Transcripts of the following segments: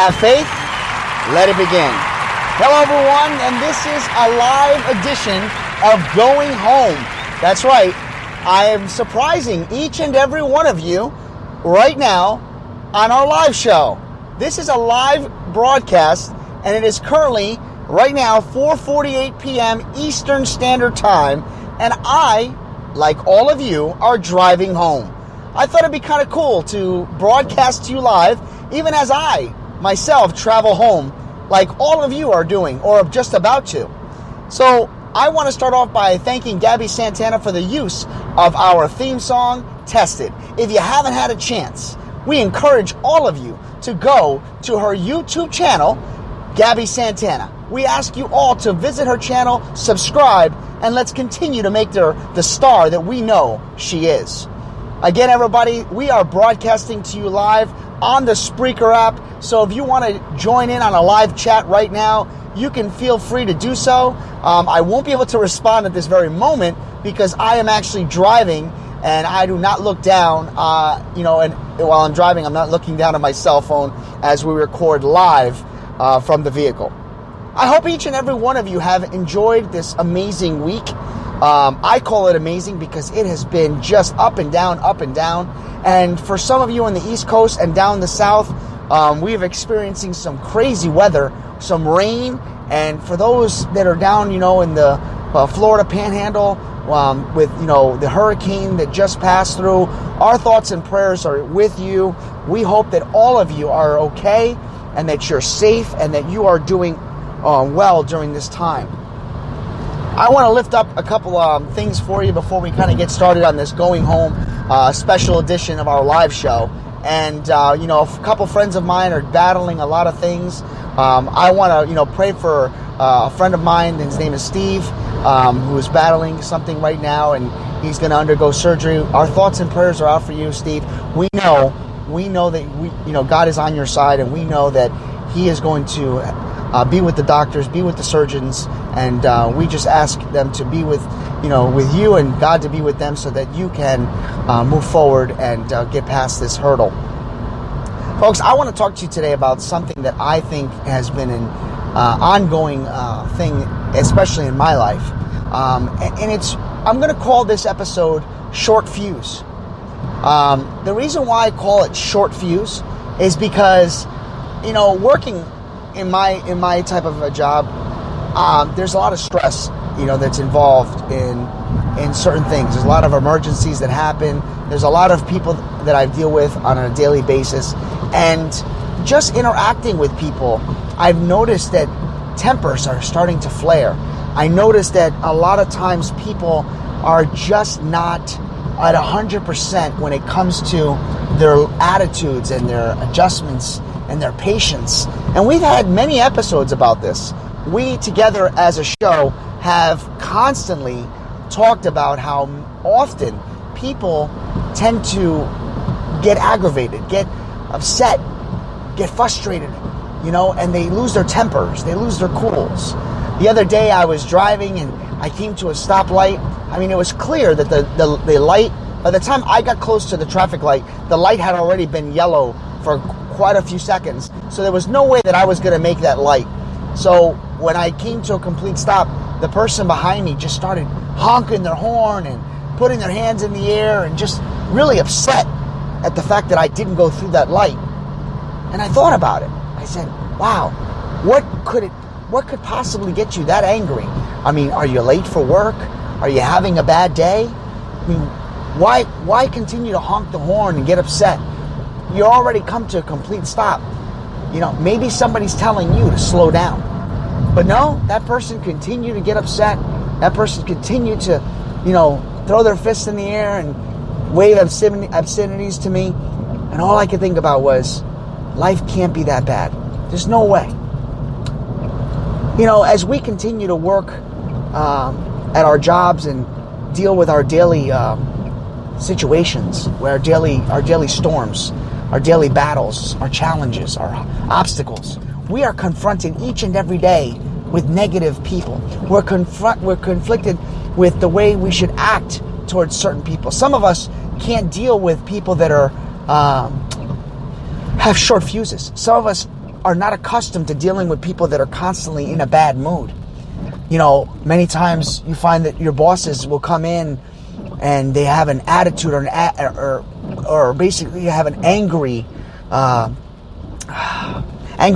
Have faith. Let it begin. Hello, everyone, and this is a live edition of Going Home. That's right. I am surprising each and every one of you right now on our live show. This is a live broadcast, and it is currently, right now, 4:48 p.m. Eastern Standard Time, and I, like all of you, are driving home. I thought it'd be kind of cool to broadcast to you live, even as I myself travel home, like all of you are doing, or just about to. So I want to start off by thanking Gabby Santana for the use of our theme song, Tested. If you haven't had a chance, we encourage all of you to go to her YouTube channel, Gabby Santana. We ask you all to visit her channel, subscribe, and let's continue to make her the star that we know she is. Again, everybody, we are broadcasting to you live on the Spreaker app, so if you want to join in on a live chat right now, you can feel free to do so. I won't be able to respond at this very moment because I am actually driving and I do not look down, and while I'm driving, I'm not looking down at my cell phone as we record live from the vehicle. I hope each and every one of you have enjoyed this amazing week. I call it amazing because it has been just up and down. And for some of you on the East Coast and down the South, we are experiencing some crazy weather, some rain. And for those that are down, in the Florida Panhandle, with, the hurricane that just passed through, our thoughts and prayers are with you. We hope that all of you are okay and that you're safe and that you are doing well during this time. I want to lift up a couple things for you before we kind of get started on this Going Home special edition of our live show. And, a couple friends of mine are battling a lot of things. I want to, pray for a friend of mine. His name is Steve, who is battling something right now, and he's going to undergo surgery. Our thoughts and prayers are out for you, Steve. We know that God is on your side, and we know that He is going to be with the doctors, be with the surgeons, and we just ask them to be with you and God to be with them so that you can move forward and get past this hurdle. Folks, I want to talk to you today about something that I think has been an ongoing thing, especially in my life. I'm going to call this episode Short Fuse. The reason why I call it Short Fuse is because, working in my type of a job, there's a lot of stress, that's involved in certain things. There's a lot of emergencies that happen. There's a lot of people that I deal with on a daily basis. And just interacting with people, I've noticed that tempers are starting to flare. I noticed that a lot of times people are just not at 100% when it comes to their attitudes and their adjustments and their patience. And we've had many episodes about this. We together as a show have constantly talked about how often people tend to get aggravated, get upset, get frustrated, and they lose their tempers, they lose their cools. The other day I was driving and I came to a stoplight. I mean, it was clear that the light, by the time I got close to the traffic light, the light had already been yellow for quite a few seconds. So there was no way that I was going to make that light. So when I came to a complete stop, the person behind me just started honking their horn and putting their hands in the air and just really upset at the fact that I didn't go through that light. And I thought about it. I said, wow, what could possibly get you that angry? I mean, are you late for work? Are you having a bad day? I mean, why continue to honk the horn and get upset? You already come to a complete stop. Maybe somebody's telling you to slow down. But no, that person continued to get upset. That person continued to, throw their fists in the air and wave obscenities to me. And all I could think about was, life can't be that bad. There's no way. As we continue to work at our jobs and deal with our daily situations, where our daily storms, our daily battles, our challenges, our obstacles, we are confronted each and every day with negative people. We're conflicted with the way we should act towards certain people. Some of us can't deal with people that are have short fuses. Some of us are not accustomed to dealing with people that are constantly in a bad mood. Many times you find that your bosses will come in and they have an attitude or basically have an angry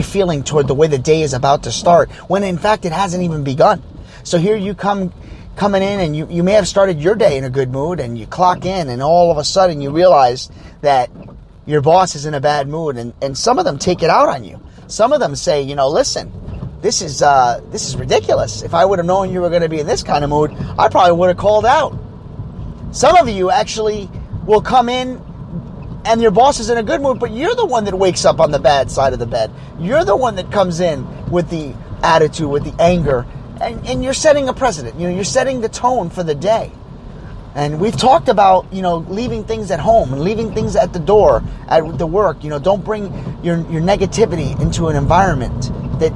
feeling toward the way the day is about to start, when in fact it hasn't even begun. So here you coming in, and you may have started your day in a good mood, and you clock in, and all of a sudden you realize that your boss is in a bad mood, and some of them take it out on you. Some of them say, listen, this is ridiculous. If I would have known you were going to be in this kind of mood, I probably would have called out. Some of you actually will come in and your boss is in a good mood, but you're the one that wakes up on the bad side of the bed. You're the one that comes in with the attitude, with the anger, and you're setting a precedent. You're setting the tone for the day. And we've talked about, leaving things at home and leaving things at the door, at the work. Don't bring your negativity into an environment that,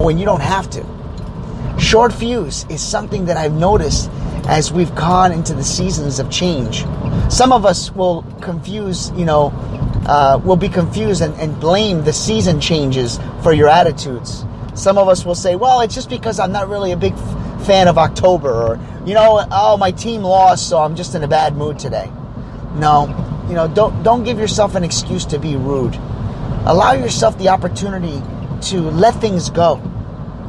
when you don't have to. Short fuse is something that I've noticed as we've gone into the seasons of change. Some of us will confuse, will be confused and blame the season changes for your attitudes. Some of us will say, well, it's just because I'm not really a big fan of October, or, my team lost, so I'm just in a bad mood today. No, don't give yourself an excuse to be rude. Allow yourself the opportunity to let things go.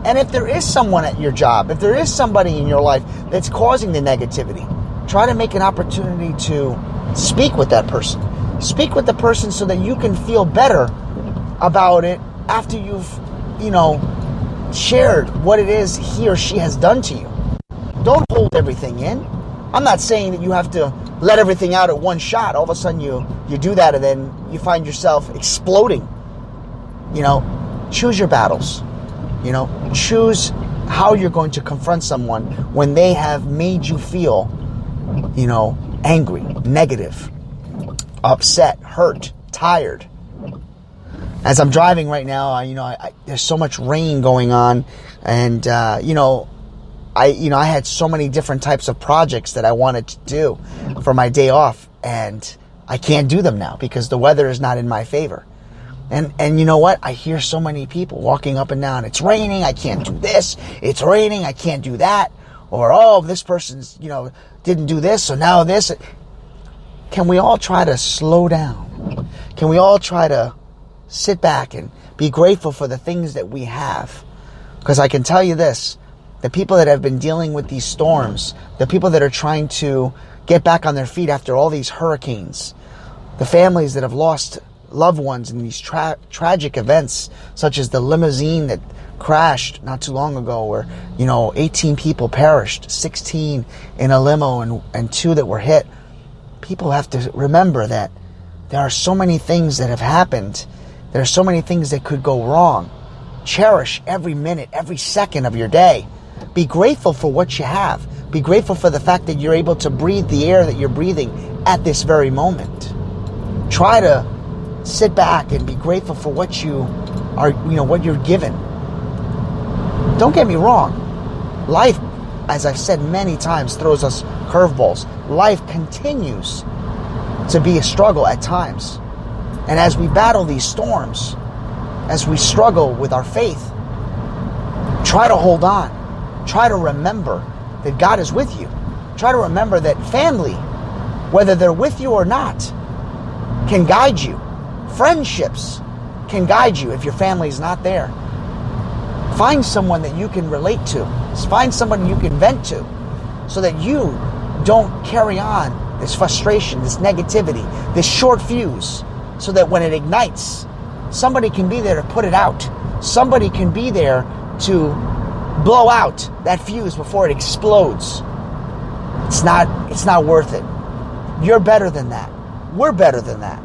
And if there is someone at your job, if there is somebody in your life that's causing the negativity, try to make an opportunity to speak with that person. Speak with the person so that you can feel better about it after you've, shared what it is he or she has done to you. Don't hold everything in. I'm not saying that you have to let everything out at one shot. All of a sudden you do that and then you find yourself exploding. Choose your battles. Choose how you're going to confront someone when they have made you feel, angry, negative, upset, hurt, tired. As I'm driving right now, there's so much rain going on, and I had so many different types of projects that I wanted to do for my day off, and I can't do them now because the weather is not in my favor. And you know what? I hear so many people walking up and down. It's raining. I can't do this. It's raining. I can't do that. Or, this person's, didn't do this. So now this. Can we all try to slow down? Can we all try to sit back and be grateful for the things that we have? Because I can tell you this, the people that have been dealing with these storms, the people that are trying to get back on their feet after all these hurricanes, the families that have lost loved ones in these tragic events, such as the limousine that crashed not too long ago where, 18 people perished, 16 in a limo and 2 that were hit. People have to remember that there are so many things that have happened. There are so many things that could go wrong. Cherish every minute, every second of your day. Be grateful for what you have. Be grateful for the fact that you're able to breathe the air that you're breathing at this very moment. Try to sit back and be grateful for what you are, what you're given. Don't get me wrong. Life, as I've said many times, throws us curveballs. Life continues to be a struggle at times. And as we battle these storms, as we struggle with our faith, try to hold on. Try to remember that God is with you. Try to remember that family, whether they're with you or not, can guide you. Friendships can guide you if your family is not there. Find someone that you can relate to. Find someone you can vent to so that you don't carry on this frustration, this negativity, this short fuse, so that when it ignites, somebody can be there to put it out. Somebody can be there to blow out that fuse before it explodes. It's not worth it. You're better than that. We're better than that.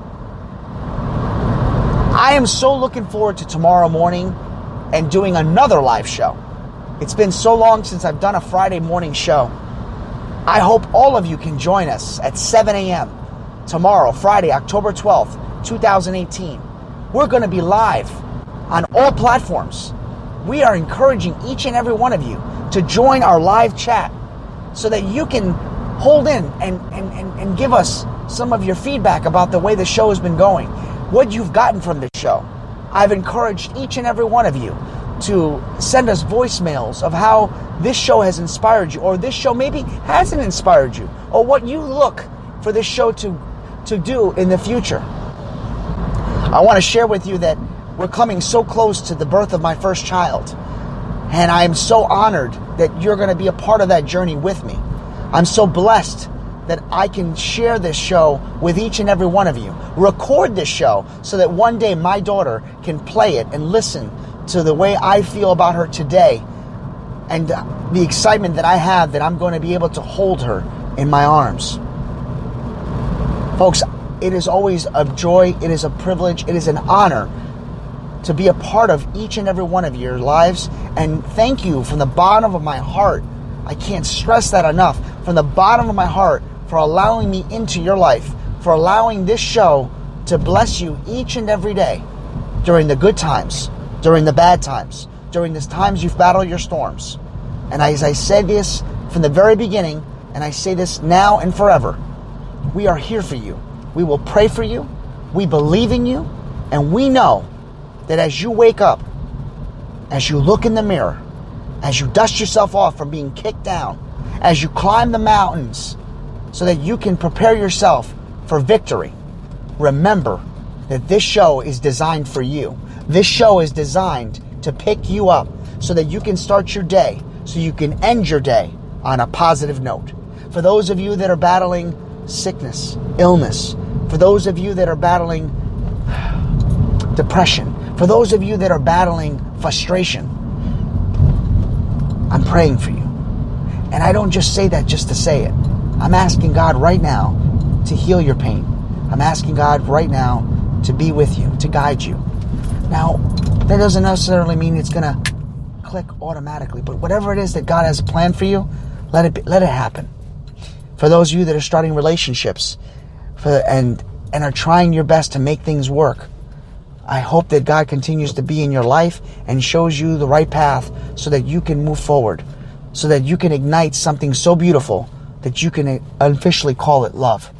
I am so looking forward to tomorrow morning and doing another live show. It's been so long since I've done a Friday morning show. I hope all of you can join us at 7 a.m. tomorrow, Friday, October 12th, 2018. We're going to be live on all platforms. We are encouraging each and every one of you to join our live chat so that you can hold in and give us some of your feedback about the way the show has been going. What you've gotten from the show. I've encouraged each and every one of you to send us voicemails of how this show has inspired you, or this show maybe hasn't inspired you, or what you look for this show to do in the future. I want to share with you that we're coming so close to the birth of my first child, and I am so honored that you're going to be a part of that journey with me. I'm so blessed that I can share this show with each and every one of you, record this show so that one day my daughter can play it and listen to the way I feel about her today, and the excitement that I have that I'm going to be able to hold her in my arms. Folks, it is always a joy, it is a privilege, it is an honor to be a part of each and every one of your lives. And thank you from the bottom of my heart. I can't stress that enough. From the bottom of my heart, for allowing me into your life, for allowing this show to bless you each and every day, during the good times, during the bad times, during the times you've battled your storms. And as I said this from the very beginning, and I say this now and forever, we are here for you. We will pray for you. We believe in you. And we know that as you wake up, as you look in the mirror, as you dust yourself off from being kicked down, as you climb the mountains so that you can prepare yourself for victory, remember that this show is designed for you. This show is designed to pick you up so that you can start your day, so you can end your day on a positive note. For those of you that are battling sickness, illness, for those of you that are battling depression, for those of you that are battling frustration, I'm praying for you. And I don't just say that just to say it. I'm asking God right now to heal your pain. I'm asking God right now to be with you, to guide you. Now, that doesn't necessarily mean it's going to click automatically, but whatever it is that God has planned for you, let it happen. For those of you that are starting relationships and are trying your best to make things work, I hope that God continues to be in your life and shows you the right path so that you can move forward, so that you can ignite something so beautiful that you can officially call it love.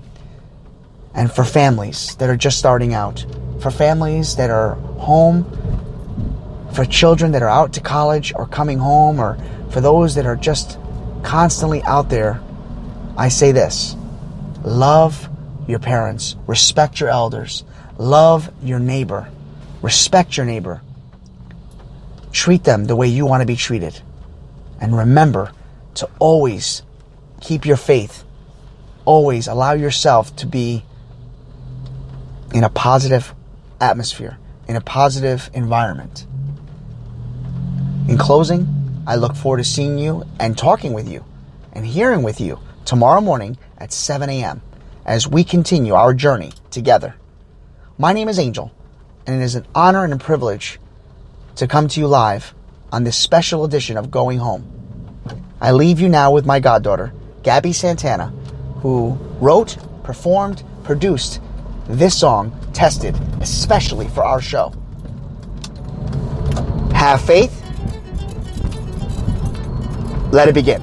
And for families that are just starting out, for families that are home, for children that are out to college or coming home, or for those that are just constantly out there, I say this: love your parents, respect your elders, love your neighbor, respect your neighbor, treat them the way you want to be treated, and remember to always keep your faith, always allow yourself to be in a positive atmosphere, in a positive environment. In closing, I look forward to seeing you and talking with you and hearing with you tomorrow morning at 7 a.m. as we continue our journey together. My name is Angel, and it is an honor and a privilege to come to you live on this special edition of Going Home. I leave you now with my goddaughter, Gabby Santana, who wrote, performed, produced this song, tested especially for our show. Have faith. Let it begin.